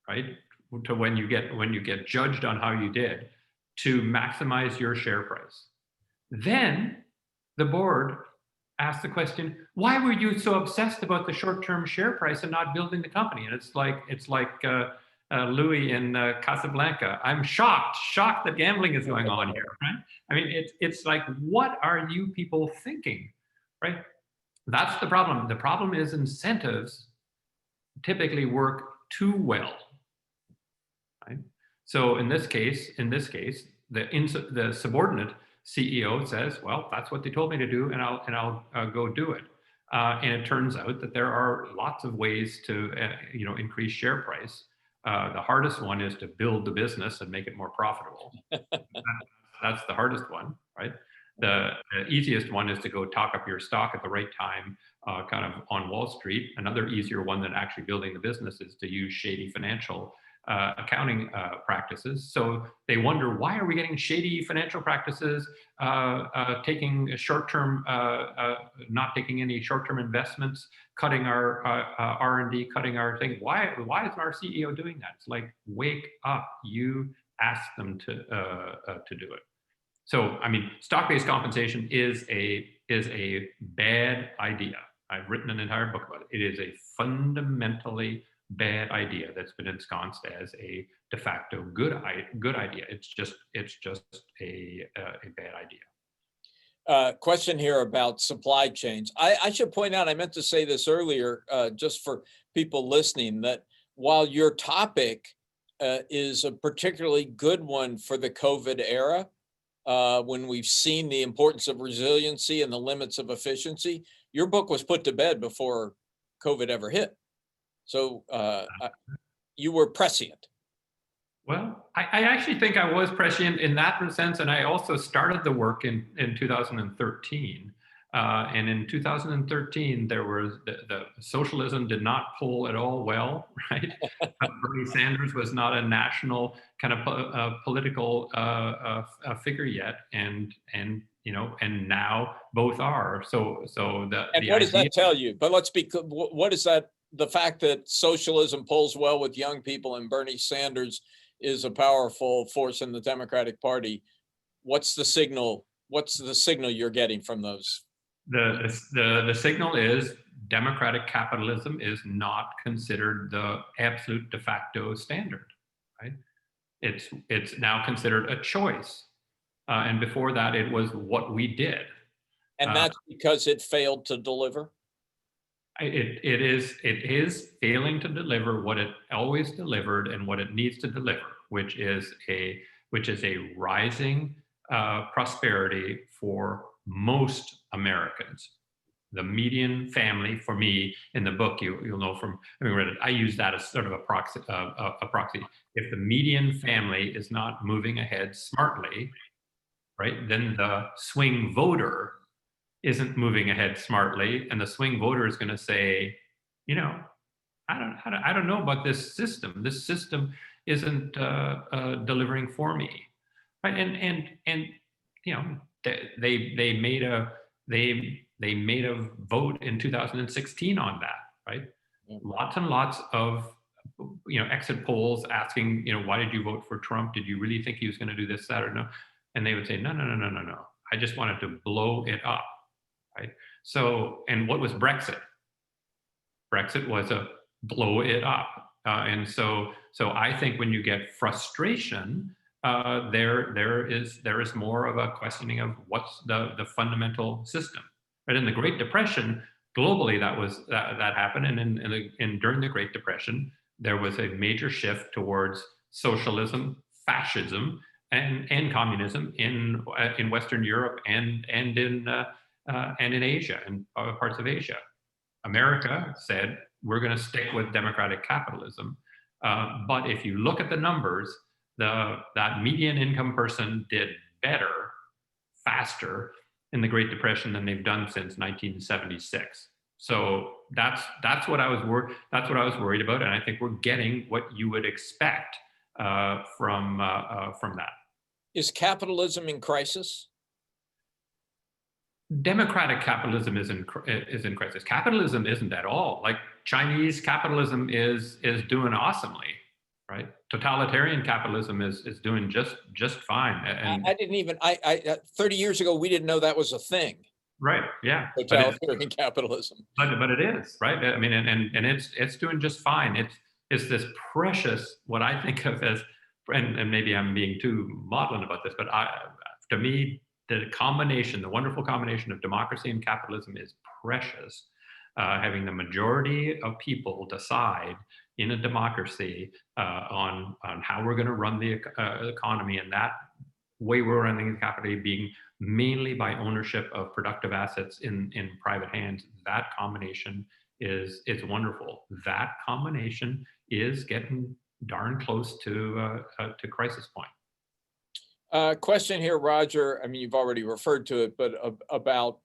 C: right, to when you get judged on how you did, to maximize your share price. Then the board asks the question, why were you so obsessed about the short-term share price and not building the company? And it's like Louis in Casablanca. I'm shocked that gambling is going on here, right? I mean, it's like, what are you people thinking, right? That's the problem. The problem is incentives typically work too well, right? So in this case, the subordinate CEO says, well, that's what they told me to do, and I'll go do it. And it turns out that there are lots of ways to increase share price. The hardest one is to build the business and make it more profitable. That's the hardest one, right? The easiest one is to go talk up your stock at the right time, kind of on Wall Street. Another easier one than actually building the business is to use shady financial accounting practices. So they wonder, why are we getting shady financial practices, taking short-term, not taking any short-term investments, cutting our R&D, cutting our thing. Why is our CEO doing that? It's like, wake up! You asked them to do it. So, I mean, stock-based compensation is a bad idea. I've written an entire book about it. It is a fundamentally bad idea that's been ensconced as a de facto good idea. It's just a bad idea.
B: Question here about supply chains. I should point out, I meant to say this earlier, just for people listening, that while your topic is a particularly good one for the COVID era, when we've seen the importance of resiliency and the limits of efficiency, your book was put to bed before COVID ever hit. So you were prescient.
C: Well, I actually think I was prescient in that sense, and I also started the work in 2013. And in 2013, there was the socialism did not pull at all well, right? Bernie Sanders was not a national kind of political figure yet, and now both are. So
B: what does that tell you? But let's be. What is that? The fact that socialism pulls well with young people and Bernie Sanders is a powerful force in the Democratic Party. What's the signal? What's the signal you're getting from those?
C: The signal is democratic capitalism is not considered the absolute de facto standard, right? It's now considered a choice, and before that, it was what we did.
B: And that's because it failed to deliver.
C: It is failing to deliver what it always delivered and what it needs to deliver, which is a which is a rising prosperity for most Americans. The median family, for me, in the book, you'll know from having read it, I use that as sort of a proxy. If the median family is not moving ahead smartly, right, then the swing voter isn't moving ahead smartly, and the swing voter is going to say, you know, I don't know about this system. This system isn't delivering for me, right? And you know, they made a vote in 2016 on that, right?
B: Yeah.
C: Lots and lots of exit polls asking, why did you vote for Trump? Did you really think he was going to do this, that, or no? And they would say, no. I just wanted to blow it up, right? So, and what was Brexit? Brexit was a blow it up. And so I think when you get frustration, there is more of a questioning of what's the fundamental system. Right? In the Great Depression, globally, that happened, and during the Great Depression, there was a major shift towards socialism, fascism, and communism in Western Europe and in Asia and parts of Asia. America said, we're going to stick with democratic capitalism. But if you look at the numbers, that median income person did better, faster in the Great Depression than they've done since 1976. So that's what I was worried about, and I think we're getting what you would expect from that.
B: Is capitalism in crisis?
C: Democratic capitalism is in crisis. Capitalism isn't at all. Like Chinese capitalism is doing awesomely, right? Totalitarian capitalism is doing just fine. And
B: I didn't even, 30 years ago, we didn't know that was a thing.
C: Right, yeah.
B: Totalitarian capitalism.
C: But it is, right? I mean, and it's doing just fine. It's this precious, what I think of as, and maybe I'm being too maudlin about this, but to me, the wonderful combination of democracy and capitalism is precious. Having the majority of people decide in a democracy on how we're going to run the economy, and that way we're running the economy being mainly by ownership of productive assets in private hands. That combination is wonderful. That combination is getting darn close to crisis point.
B: Question here, Roger. I mean, you've already referred to it, but about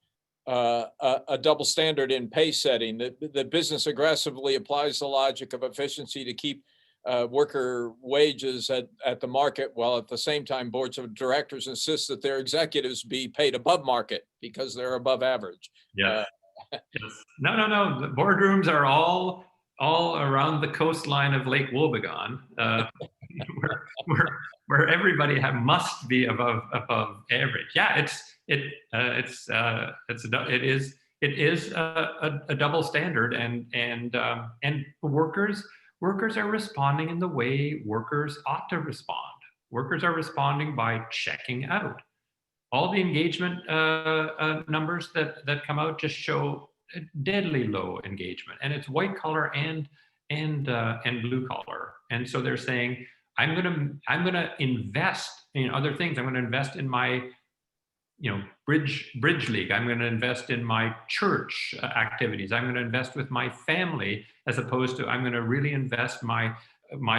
B: a double standard in pay setting. The business aggressively applies the logic of efficiency to keep worker wages at the market, while at the same time boards of directors insist that their executives be paid above market because they're above average.
C: Yeah. Yes. No. The boardrooms are all around the coastline of Lake Wobegon, where everybody must be above average. Yeah, it is a double standard, and workers are responding in the way workers ought to respond. Workers are responding by checking out. All the engagement numbers that come out just show deadly low engagement, and it's white collar and blue collar. And so they're saying, I'm gonna invest in other things. I'm gonna invest in my bridge league. I'm going to invest in my church activities. I'm going to invest with my family, as opposed to I'm going to really invest my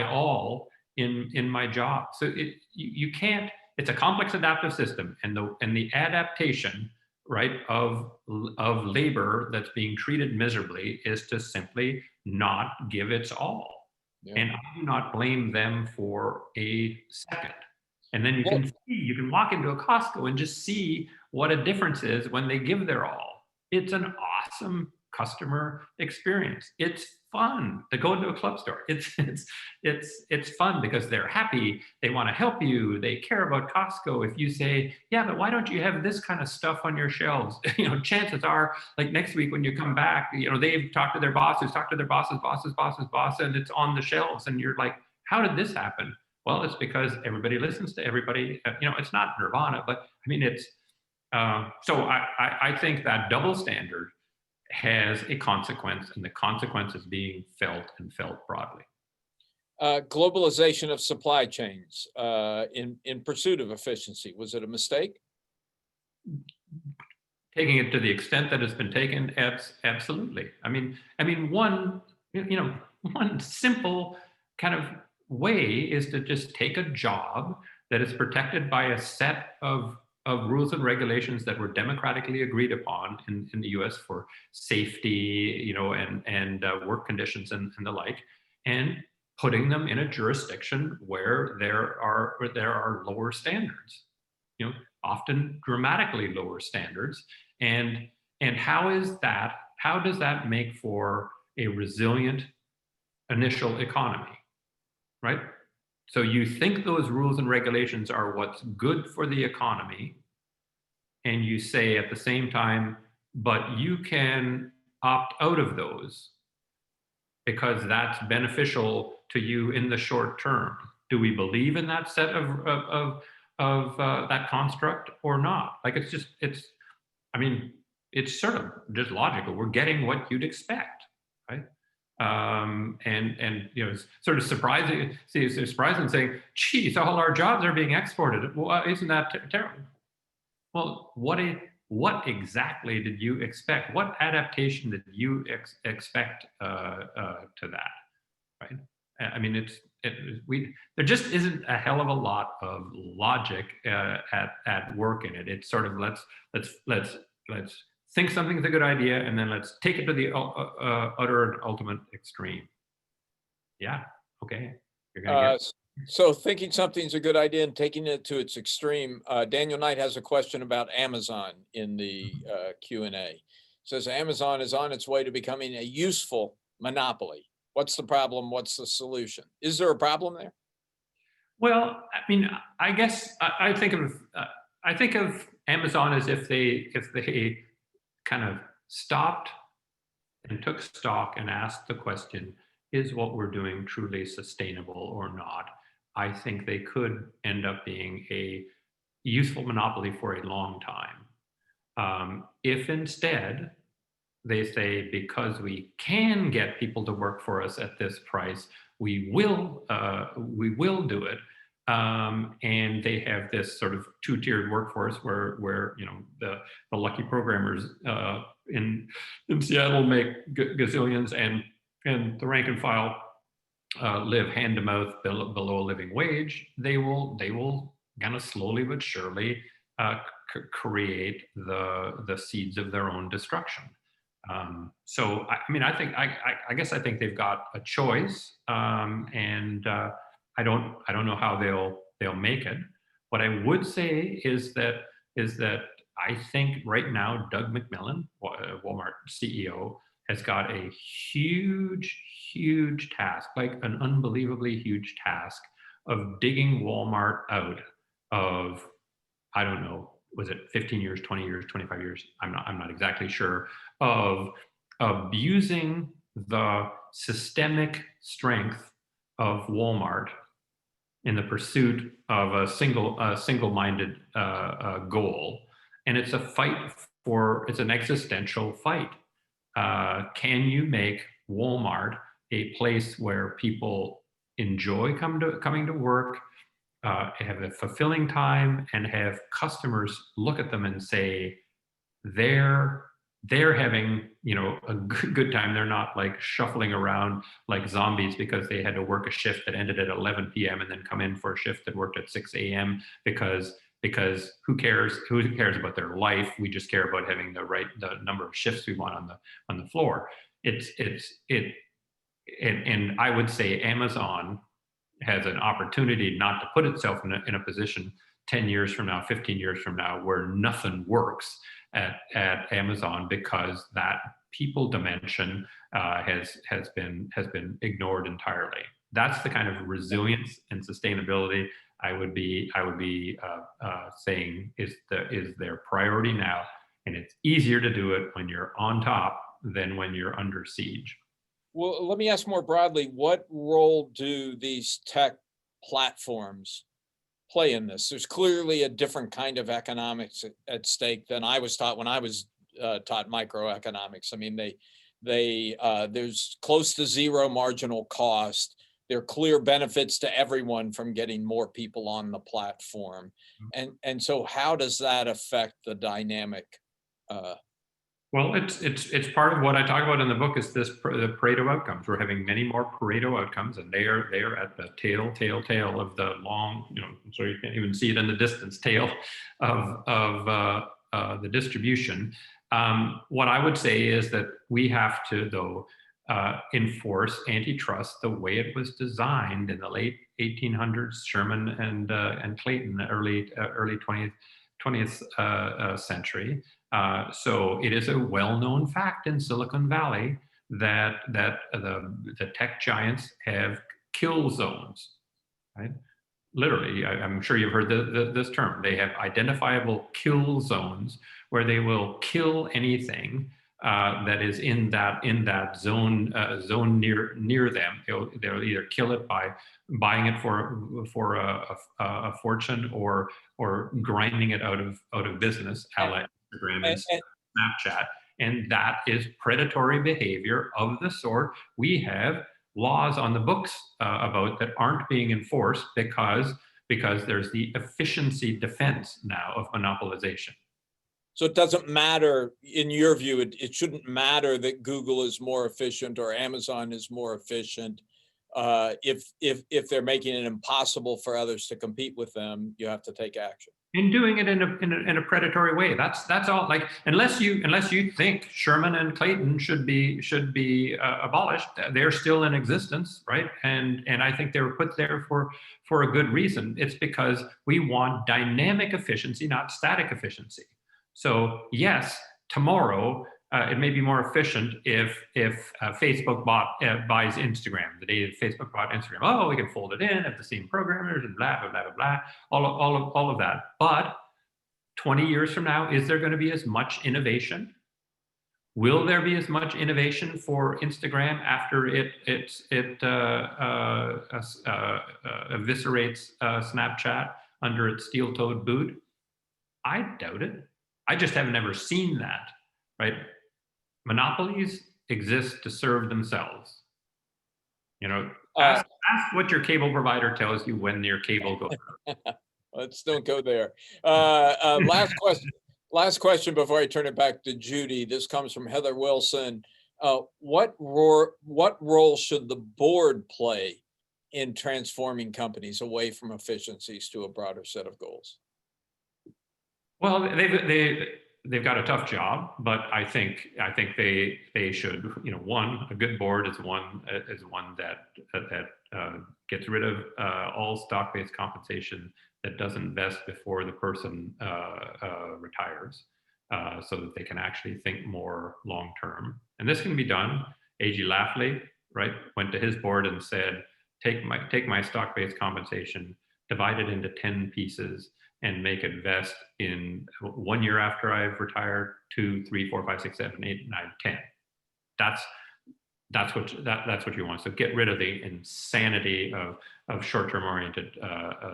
C: all in my job. So you can't. It's a complex adaptive system, and the adaptation, right, of labor that's being treated miserably is to simply not give its all. Yeah. And I do not blame them for a second. And then you can walk into a Costco and just see what a difference is when they give their all. It's an awesome customer experience. It's fun to go into a club store. It's fun because they're happy. They want to help you. They care about Costco. If you say, yeah, but why don't you have this kind of stuff on your shelves? Chances are, like next week when you come back, they've talked to their bosses, and it's on the shelves. And you're like, how did this happen? Well, it's because everybody listens to everybody. It's not nirvana, but I mean, it's so I think that double standard has a consequence, and the consequence is being felt broadly.
B: Globalization of supply chains in pursuit of efficiency. Was it a mistake?
C: Taking it to the extent that it's been taken, absolutely. I mean, one one simple kind of way is to just take a job that is protected by a set of rules and regulations that were democratically agreed upon in the U.S. for safety, and work conditions and the like, and putting them in a jurisdiction where there are lower standards, often dramatically lower standards. And how does that make for a resilient initial economy, right? So you think those rules and regulations are what's good for the economy, and you say at the same time, but you can opt out of those because that's beneficial to you in the short term. Do we believe in that set of that construct or not? Like, it's sort of just logical. We're getting what you'd expect, right? And it's sort of surprising. See, it's surprising saying, "Geez, all our jobs are being exported." Well, isn't that terrible? Well, what exactly did you expect? What adaptation did you expect to that? Right? I mean, there just isn't a hell of a lot of logic at work in it. It's sort of let's think something's a good idea, and then let's take it to the utter and ultimate extreme. Yeah, okay. You're gonna get.
B: So thinking something's a good idea and taking it to its extreme. Daniel Knight has a question about Amazon in the Q&A. Says Amazon is on its way to becoming a useful monopoly. What's the problem? What's the solution? Is there a problem there?
C: Well, I mean, I guess I think of Amazon as if they kind of stopped and took stock and asked the question, is what we're doing truly sustainable or not? I think they could end up being a useful monopoly for a long time. If instead they say, because we can get people to work for us at this price, we will do it. And they have this sort of two-tiered workforce where the lucky programmers in Seattle make gazillions, and the rank and file live hand to mouth below a living wage. They will kind of slowly but surely create the seeds of their own destruction. So I guess I think they've got a choice, and I don't know how they'll make it. What I would say is that I think right now Doug McMillon, Walmart CEO, has got a huge task, like an unbelievably huge task, of digging Walmart out of, I don't know, was it 15 years, 20 years, 25 years? I'm not exactly sure, of abusing the systemic strength of Walmart in the pursuit of a single-minded goal. And it's a fight it's an existential fight. Can you make Walmart a place where people enjoy coming to work, have a fulfilling time, and have customers look at them and say they're having a good time. They're not like shuffling around like zombies because they had to work a shift that ended at 11 p.m. and then come in for a shift that worked at 6 a.m. because who cares about their life? We just care about having the number of shifts we want on the floor. And I would say Amazon has an opportunity not to put itself in a position 10 years from now, 15 years from now, where nothing works at Amazon, because that people dimension has been ignored entirely. That's the kind of resilience and sustainability I would be saying is their priority now, and it's easier to do it when you're on top than when you're under siege.
B: Well, let me ask more broadly, what role do these tech platforms play in this? There's clearly a different kind of economics at stake than I was taught when I was taught microeconomics. I mean, there's close to zero marginal cost. there are clear benefits to everyone from getting more people on the platform. And so how does that affect the dynamic?
C: Well, it's part of what I talk about in the book is the Pareto outcomes. We're having many more Pareto outcomes, and they are at the tail of the long, so you can't even see it in the distance, tail of the distribution. What I would say is that we have to, though, enforce antitrust the way it was designed in the late 1800s, Sherman and Clayton, early 20th century. So it is a well-known fact in Silicon Valley that the tech giants have kill zones, right? Literally, I'm sure you've heard this term. They have identifiable kill zones where they will kill anything that is in that zone near them. They'll either kill it by buying it for a fortune or grinding it out of business, a la Instagram and Snapchat. And that is predatory behavior of the sort we have laws on the books about that aren't being enforced because there's the efficiency defense now of monopolization.
B: So it doesn't matter, in your view, it shouldn't matter that Google is more efficient or Amazon is more efficient. If they're making it impossible for others to compete with them, you have to take action.
C: In doing it in a predatory way. That's all. Like unless you think Sherman and Clayton should be abolished, they're still in existence, right? And I think they were put there for a good reason. It's because we want dynamic efficiency, not static efficiency. So yes, tomorrow it may be more efficient if Facebook buys Instagram. The day that Facebook bought Instagram, oh, we can fold it in, have the same programmers and blah blah blah blah blah, all of that. But 20 years from now, is there going to be as much innovation? Will there be as much innovation for Instagram after it eviscerates Snapchat under its steel-toed boot? I doubt it. I just have never seen that, right? Monopolies exist to serve themselves. Ask what your cable provider tells you when your cable goes out.
B: Let's don't go there. Last question before I turn it back to Judy. This comes from Heather Wilson. What role should the board play in transforming companies away from efficiencies to a broader set of goals?
C: Well, they've got a tough job, but I think they should. A good board is one that gets rid of all stock-based compensation that doesn't vest before the person retires, so that they can actually think more long-term. And this can be done. A.G. Lafley, right, went to his board and said, take my stock-based compensation, divide it into 10 pieces, and make it vest in 1 year after I've retired, 2, 3, 4, 5, 6, 7, 8, 9, 10. That's what you want. So get rid of the insanity of short-term oriented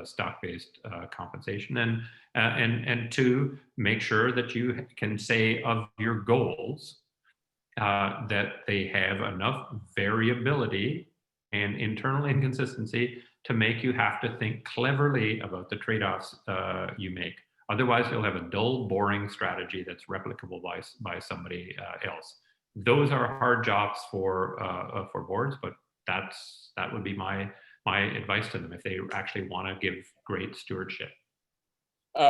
C: stock-based compensation, and to make sure that you can say of your goals that they have enough variability and internal inconsistency to make you have to think cleverly about the trade-offs you make. Otherwise, you'll have a dull, boring strategy that's replicable by somebody else. Those are hard jobs for boards, but that would be my advice to them if they actually want to give great stewardship.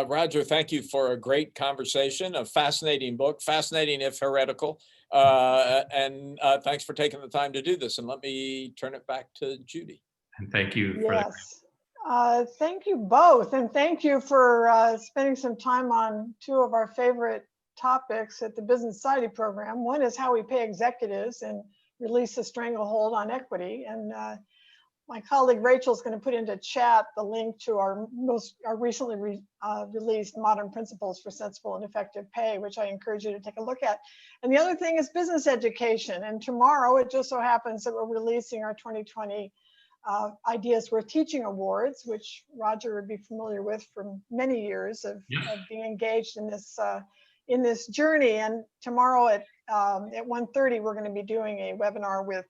B: Roger, thank you for a great conversation, a fascinating book, fascinating if heretical, and thanks for taking the time to do this. And let me turn it back to Judy.
C: And thank you for that.
A: Yes. Thank you both. And thank you for spending some time on two of our favorite topics at the Business Society program. One is how we pay executives and release a stranglehold on equity. And my colleague Rachel is going to put into chat the link to our recently released Modern Principles for Sensible and Effective Pay, which I encourage you to take a look at. And the other thing is business education. And tomorrow, it just so happens that we're releasing our 2020 Ideas Worth Teaching Awards, which Roger would be familiar with from many years of being engaged in this journey. And tomorrow at 1:30, we're going to be doing a webinar with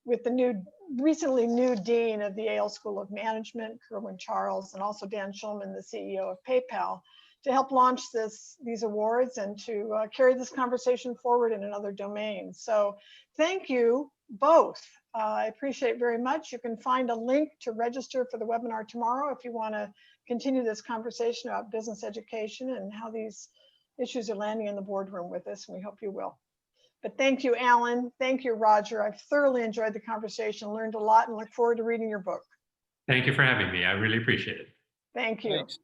A: with the recently new dean of the Yale School of Management, Kerwin Charles, and also Dan Schulman, the CEO of PayPal, to help launch these awards and to carry this conversation forward in another domain. So thank you both. I appreciate it very much. You can find a link to register for the webinar tomorrow if you want to continue this conversation about business education and how these issues are landing in the boardroom with us, and we hope you will. But thank you, Alan. Thank you, Roger. I've thoroughly enjoyed the conversation, learned a lot, and look forward to reading your book.
C: Thank you for having me. I really appreciate it.
A: Thank you.
B: Thanks.